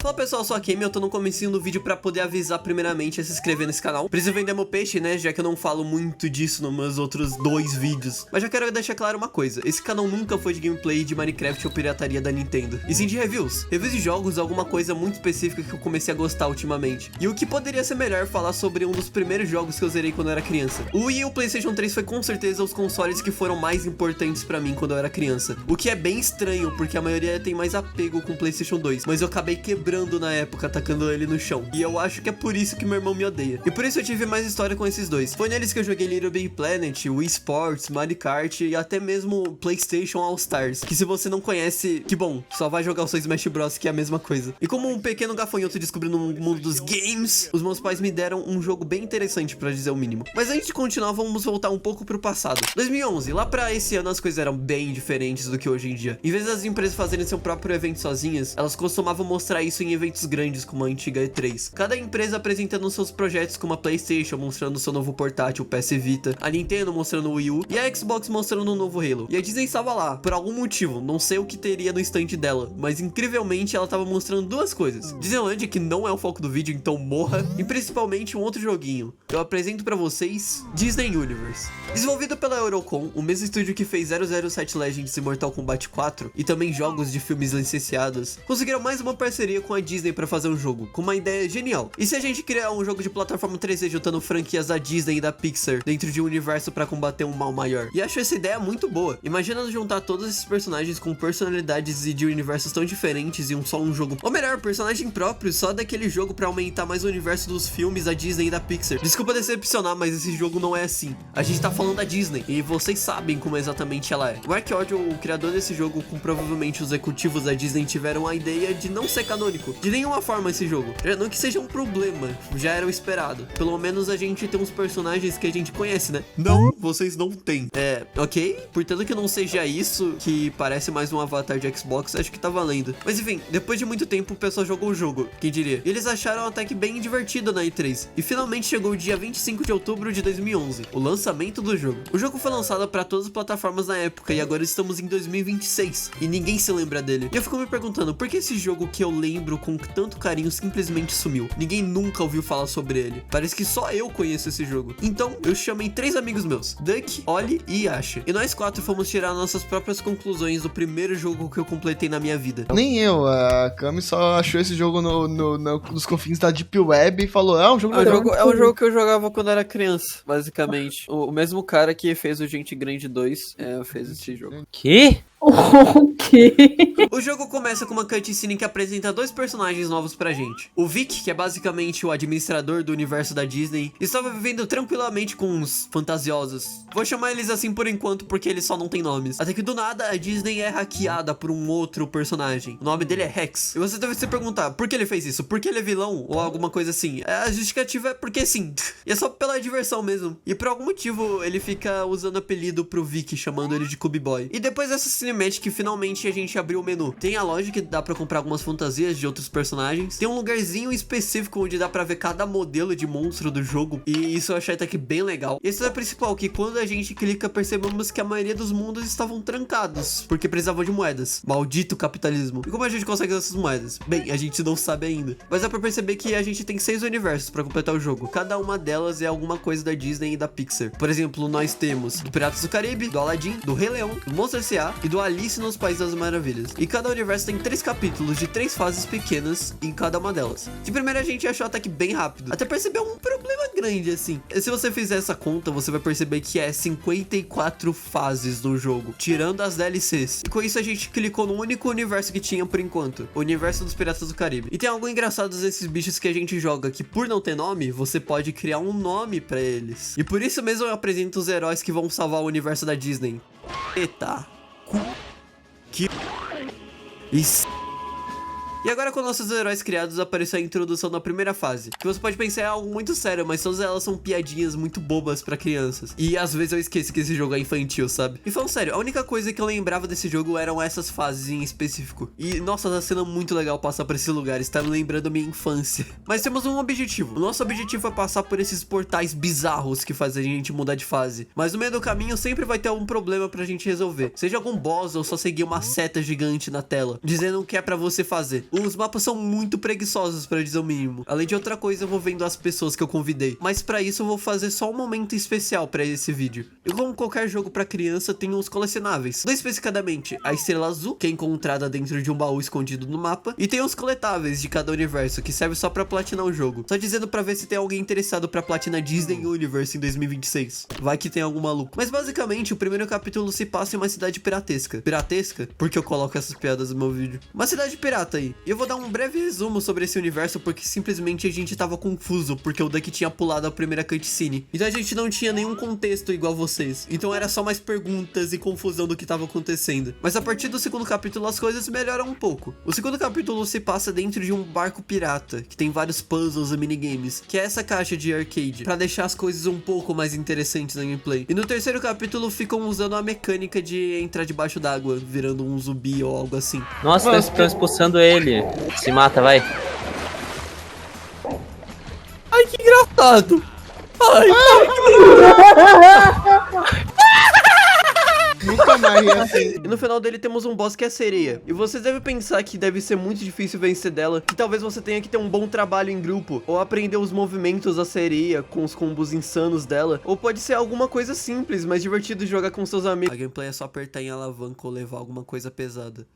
Fala pessoal, eu sou a Kemi, eu tô no comecinho do vídeo pra poder avisar primeiramente a se inscrever nesse canal. Preciso vender meu peixe, né, já que eu não falo muito disso nos meus outros 2 vídeos. Mas já quero deixar claro uma coisa, esse canal nunca foi de gameplay de Minecraft ou pirataria da Nintendo, e sim de reviews. Reviews de jogos é alguma coisa muito específica que eu comecei a gostar ultimamente. E o que poderia ser melhor falar sobre um dos primeiros jogos que eu zerei quando eu era criança. O Wii e o PlayStation 3 foi com certeza os consoles que foram mais importantes pra mim quando eu era criança. O que é bem estranho, porque a maioria tem mais apego com o PlayStation 2, mas eu acabei quebrando na época, atacando ele no chão. E eu acho que é por isso que meu irmão me odeia. E por isso eu tive mais história com esses dois. Foi neles que eu joguei Little Big Planet, Wii Sports, Mario Kart e até mesmo PlayStation All Stars. Que se você não conhece, que bom, só vai jogar o seu Smash Bros, que é a mesma coisa. E como um pequeno gafanhoto descobrindo o mundo dos games, os meus pais me deram um jogo bem interessante, pra dizer o mínimo. Mas antes de continuar, vamos voltar um pouco pro passado. 2011, lá pra esse ano as coisas eram bem diferentes do que hoje em dia. Em vez das empresas fazerem seu próprio evento sozinhas, elas costumavam mostrar isso em eventos grandes como a antiga E3. Cada empresa apresentando seus projetos, como a PlayStation mostrando seu novo portátil, o PS Vita, a Nintendo mostrando o Wii U e a Xbox mostrando o novo Halo. E a Disney estava lá, por algum motivo, não sei o que teria no stand dela, mas incrivelmente ela estava mostrando duas coisas. Disneyland, que não é o foco do vídeo, então morra, e principalmente um outro joguinho. Eu apresento pra vocês Disney Universe. Desenvolvido pela Eurocom, o mesmo estúdio que fez 007 Legends e Mortal Kombat 4, e também jogos de filmes licenciados, conseguiram mais uma parceria com a Disney pra fazer um jogo, com uma ideia genial. E se a gente criar um jogo de plataforma 3D juntando franquias da Disney e da Pixar dentro de um universo pra combater um mal maior? E acho essa ideia muito boa. Imagina juntar todos esses personagens com personalidades e de universos tão diferentes em só um jogo. Ou melhor, personagem próprio só daquele jogo pra aumentar mais o universo dos filmes da Disney e da Pixar. Desculpa decepcionar, mas esse jogo não é assim. A gente tá falando da Disney, e vocês sabem como exatamente ela é. O Mark Orgel, o criador desse jogo, com provavelmente os executivos da Disney, tiveram a ideia de não ser canônico de nenhuma forma esse jogo. Não que seja um problema, já era o esperado. Pelo menos a gente tem uns personagens que a gente conhece, né? Não, vocês não têm. Ok? Portanto que não seja isso, que parece mais um avatar de Xbox, acho que tá valendo. Mas enfim, depois de muito tempo o pessoal jogou o jogo, quem diria? E eles acharam até que bem divertido na E3. E finalmente chegou o dia 25 de outubro de 2011, o lançamento do jogo. O jogo foi lançado para todas as plataformas na época, e agora estamos em 2026, e ninguém se lembra dele. E eu fico me perguntando, por que esse jogo que eu lembro com tanto carinho simplesmente sumiu? Ninguém nunca ouviu falar sobre ele. Parece que só eu conheço esse jogo. Então, eu chamei 3 amigos meus, Duck, Oli e Yasha. E nós 4 fomos tirar nossas próprias conclusões do primeiro jogo que eu completei na minha vida. Nem eu, a Kami só achou esse jogo nos confins da Deep Web e falou, é um jogo legal. É um jogo que eu jogava quando era criança, basicamente. O mesmo cara que fez o Gente Grande 2 fez esse jogo. Que? O quê? O jogo começa com uma cutscene que apresenta 2 personagens novos pra gente. O Vic, que é basicamente o administrador do universo da Disney, estava vivendo tranquilamente com uns fantasiosos. Vou chamar eles assim por enquanto porque eles só não têm nomes. Até que do nada a Disney é hackeada por um outro personagem. O nome dele é Rex. E você deve se perguntar, por que ele fez isso? Por que ele é vilão? Ou alguma coisa assim. A justificativa é porque sim. E é só pela diversão mesmo. E por algum motivo ele fica usando apelido pro Vic, chamando ele de Cube Boy. E depois dessa que finalmente a gente abriu o menu. Tem a loja que dá pra comprar algumas fantasias de outros personagens. Tem um lugarzinho específico onde dá pra ver cada modelo de monstro do jogo. E isso eu achei até que bem legal. E isso é o principal, que quando a gente clica percebemos que a maioria dos mundos estavam trancados, porque precisavam de moedas. Maldito capitalismo. E como a gente consegue essas moedas? Bem, a gente não sabe ainda. Mas dá pra perceber que a gente tem 6 universos pra completar o jogo. Cada uma delas é alguma coisa da Disney e da Pixar. Por exemplo, nós temos do Piratas do Caribe, do Aladdin, do Rei Leão, do Monstro S.A. e do Alice nos Países das Maravilhas. E cada universo tem 3 capítulos de 3 fases pequenas em cada uma delas. De primeira a gente achou até que bem rápido, até perceber um problema grande assim. E se você fizer essa conta, você vai perceber que é 54 fases no jogo, tirando as DLCs. E com isso a gente clicou no único universo que tinha por enquanto, o universo dos Piratas do Caribe. E tem algo engraçado nesses bichos que a gente joga, que por não ter nome, você pode criar um nome pra eles. E por isso mesmo eu apresento os heróis que vão salvar o universo da Disney. Eita. E agora com nossos heróis criados apareceu a introdução da primeira fase, que você pode pensar é algo muito sério, mas todas elas são piadinhas muito bobas pra crianças. E às vezes eu esqueço que esse jogo é infantil, sabe? E falando sério, a única coisa que eu lembrava desse jogo eram essas fases em específico. E nossa, tá sendo muito legal passar por esses lugares, tá me lembrando minha infância. Mas temos um objetivo. O nosso objetivo é passar por esses portais bizarros que fazem a gente mudar de fase. Mas no meio do caminho sempre vai ter algum problema pra gente resolver. Seja algum boss ou só seguir uma seta gigante na tela, dizendo o que é pra você fazer. Os mapas são muito preguiçosos, pra dizer o mínimo. Além de outra coisa, eu vou vendo as pessoas que eu convidei. Mas pra isso eu vou fazer só um momento especial pra esse vídeo. E como qualquer jogo pra criança, tem os colecionáveis. Dois especificadamente, a estrela azul, que é encontrada dentro de um baú escondido no mapa. E tem os coletáveis de cada universo, que serve só pra platinar o jogo. Só dizendo pra ver se tem alguém interessado pra platinar Disney Universe em 2026. Vai que tem algum maluco. Mas basicamente, o primeiro capítulo se passa em uma cidade piratesca. Piratesca? Porque eu coloco essas piadas no meu vídeo. Uma cidade pirata aí. E eu vou dar um breve resumo sobre esse universo, porque simplesmente a gente tava confuso, porque o Duck tinha pulado a primeira cutscene. Então a gente não tinha nenhum contexto igual vocês. Então era só mais perguntas e confusão do que tava acontecendo. Mas a partir do segundo capítulo as coisas melhoram um pouco. O segundo capítulo se passa dentro de um barco pirata, que tem vários puzzles e minigames, que é essa caixa de arcade, pra deixar as coisas um pouco mais interessantes na gameplay. E no terceiro capítulo ficam usando a mecânica de entrar debaixo d'água, virando um zumbi ou algo assim. Nossa, estão expulsando ele. Se mata, vai. Ai, que engraçado! Ai, Nunca mais ri assim. E no final dele temos um boss que é a sereia. E vocês devem pensar que deve ser muito difícil vencer dela, que talvez você tenha que ter um bom trabalho em grupo, ou aprender os movimentos da sereia com os combos insanos dela, ou pode ser alguma coisa simples, mas divertido de jogar com seus amigos. A gameplay é só apertar em alavanca ou levar alguma coisa pesada.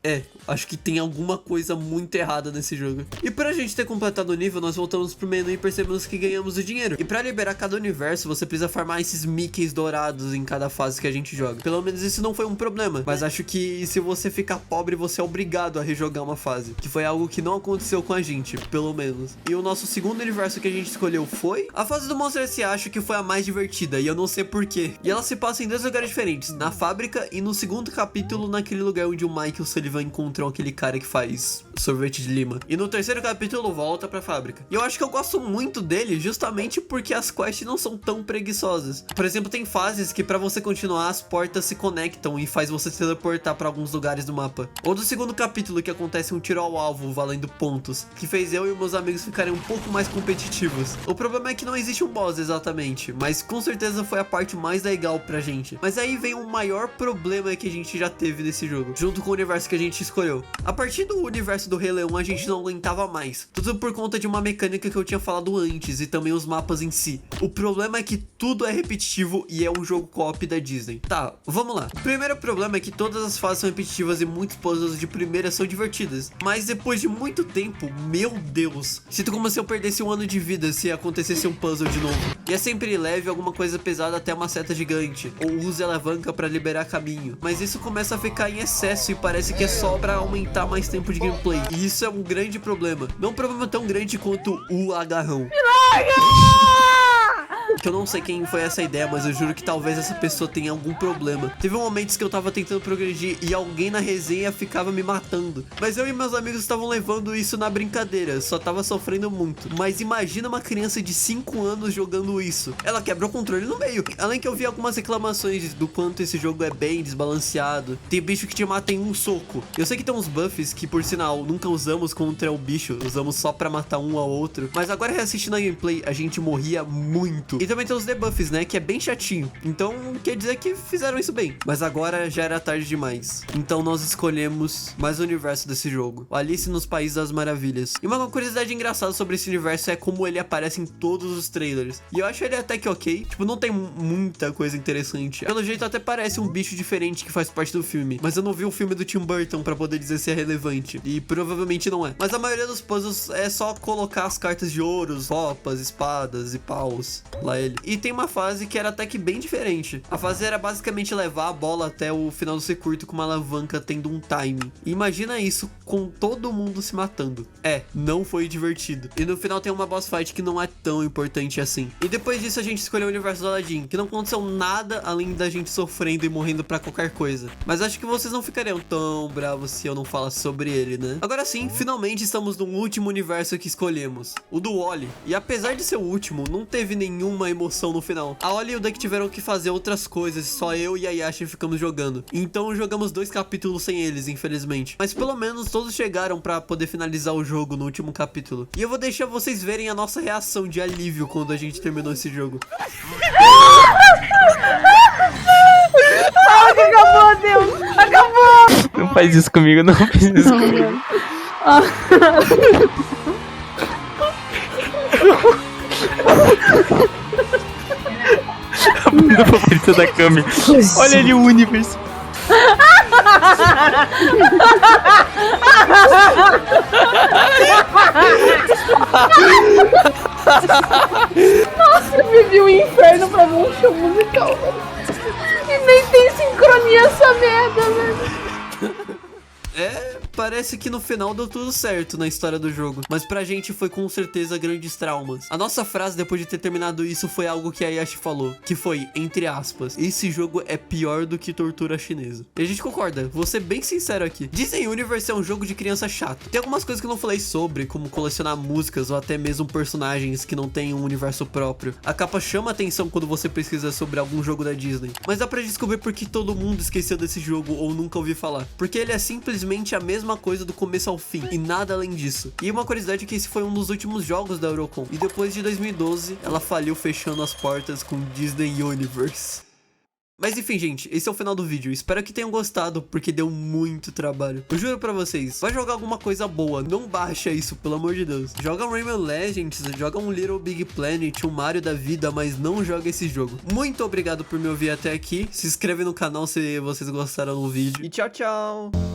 Acho que tem alguma coisa muito errada nesse jogo. E pra gente ter completado o nível, nós voltamos pro menu e percebemos que ganhamos o dinheiro. E pra liberar cada universo, você precisa farmar esses Mickeys dourados em cada fase que a gente joga. Pelo menos isso não foi um problema, mas acho que se você ficar pobre, você é obrigado a rejogar uma fase, que foi algo que não aconteceu com a gente, pelo menos. E o nosso segundo universo que a gente escolheu foi a fase do Monster S.A. Acho que foi a mais divertida, e eu não sei porquê. E ela se passa em dois lugares diferentes, na fábrica e no segundo capítulo, naquele lugar onde o Mike e o Sullivan encontram aquele cara que faz sorvete de lima. E no terceiro capítulo, volta pra fábrica. E eu acho que eu gosto muito dele justamente porque as quests não são tão preguiçosas. Por exemplo, tem fases que pra você continuar, as portas se conectam e faz você se teleportar pra alguns lugares do mapa. Ou do segundo capítulo, que acontece um tiro ao alvo valendo pontos, que fez eu e meus amigos ficarem um pouco mais competitivos. O problema é que não existe um boss exatamente, mas com certeza foi a parte mais legal pra gente. Mas aí vem o maior problema que a gente já teve nesse jogo, junto com o universo que a gente escolheu. A partir do universo do Rei Leão, a gente não aguentava mais. Tudo por conta de uma mecânica que eu tinha falado antes, e também os mapas em si. O problema é que tudo é repetitivo e é um jogo co-op da Disney. Tá, vamos lá. O primeiro problema é que todas as fases são repetitivas e muitos puzzles de primeira são divertidas. Mas depois de muito tempo, meu Deus, sinto como se eu perdesse um ano de vida se acontecesse um puzzle de novo. E é sempre leve alguma coisa pesada até uma seta gigante, ou use a alavanca pra liberar caminho. Mas isso começa a ficar em excesso e parece que é só pra aumentar mais tempo de gameplay. E isso é um grande problema. Não um problema tão grande quanto o agarrão. Que eu não sei quem foi essa ideia, mas eu juro que talvez essa pessoa tenha algum problema. Teve momentos que eu tava tentando progredir e alguém na resenha ficava me matando. Mas eu e meus amigos estavam levando isso na brincadeira, só tava sofrendo muito. Mas imagina uma criança de 5 anos jogando isso. Ela quebra o controle no meio. Além que eu vi algumas reclamações do quanto esse jogo é bem desbalanceado. Tem bicho que te mata em um soco. Eu sei que tem uns buffs que, por sinal, nunca usamos contra o bicho. Usamos só pra matar um ao outro. Mas agora reassistindo a gameplay, a gente morria muito. E também tem os debuffs, né, que é bem chatinho. Então, quer dizer que fizeram isso bem. Mas agora já era tarde demais. Então nós escolhemos mais o universo desse jogo. O Alice nos Países das Maravilhas. E uma curiosidade engraçada sobre esse universo é como ele aparece em todos os trailers. E eu acho ele até que ok. Tipo, não tem muita coisa interessante. Pelo jeito até parece um bicho diferente que faz parte do filme. Mas eu não vi o filme do Tim Burton pra poder dizer se é relevante. E provavelmente não é. Mas a maioria dos puzzles é só colocar as cartas de ouros, copas, espadas e paus. Lá ele. E tem uma fase que era até que bem diferente. A fase era basicamente levar a bola até o final do circuito com uma alavanca tendo um time. E imagina isso com todo mundo se matando. Não foi divertido. E no final tem uma boss fight que não é tão importante assim. E depois disso a gente escolheu o universo do Aladdin, que não aconteceu nada além da gente sofrendo e morrendo pra qualquer coisa. Mas acho que vocês não ficariam tão bravos se eu não falasse sobre ele, né? Agora sim, finalmente estamos no último universo que escolhemos, o do Wall-E. E apesar de ser o último, não teve nenhuma emoção no final. A Oli e o Duck tiveram que fazer outras coisas, só eu e a Yashi ficamos jogando. Então jogamos 2 capítulos sem eles, infelizmente. Mas pelo menos todos chegaram pra poder finalizar o jogo no último capítulo. E eu vou deixar vocês verem a nossa reação de alívio quando a gente terminou esse jogo. Acabou, Deus! Acabou! Não faz isso comigo, não faz isso comigo. O favorito da Kami. Olha ali o universo. Nossa, eu vivi um inferno pra ver um show musical, velho. E nem tem sincronia essa merda, velho. Parece que no final deu tudo certo na história do jogo, mas pra gente foi com certeza grandes traumas. A nossa frase depois de ter terminado isso foi algo que a Yashi falou, que foi, entre aspas, esse jogo é pior do que tortura chinesa. E a gente concorda, vou ser bem sincero aqui. Disney Universe é um jogo de criança chato. Tem algumas coisas que eu não falei sobre, como colecionar músicas ou até mesmo personagens que não têm um universo próprio. A capa chama atenção quando você pesquisa sobre algum jogo da Disney, mas dá pra descobrir por que todo mundo esqueceu desse jogo ou nunca ouviu falar. Porque ele é simplesmente a mesma coisa do começo ao fim, e nada além disso. E uma curiosidade é que esse foi um dos últimos jogos da Eurocon, e depois de 2012, ela faliu fechando as portas com Disney Universe. Mas enfim, gente, esse é o final do vídeo. Espero que tenham gostado, porque deu muito trabalho. Eu juro pra vocês, vai jogar alguma coisa boa, não baixa isso, pelo amor de Deus. Joga um Rayman Legends, joga um Little Big Planet, um Mario da vida, mas não joga esse jogo. Muito obrigado por me ouvir até aqui. Se inscreve no canal se vocês gostaram do vídeo. E tchau, tchau!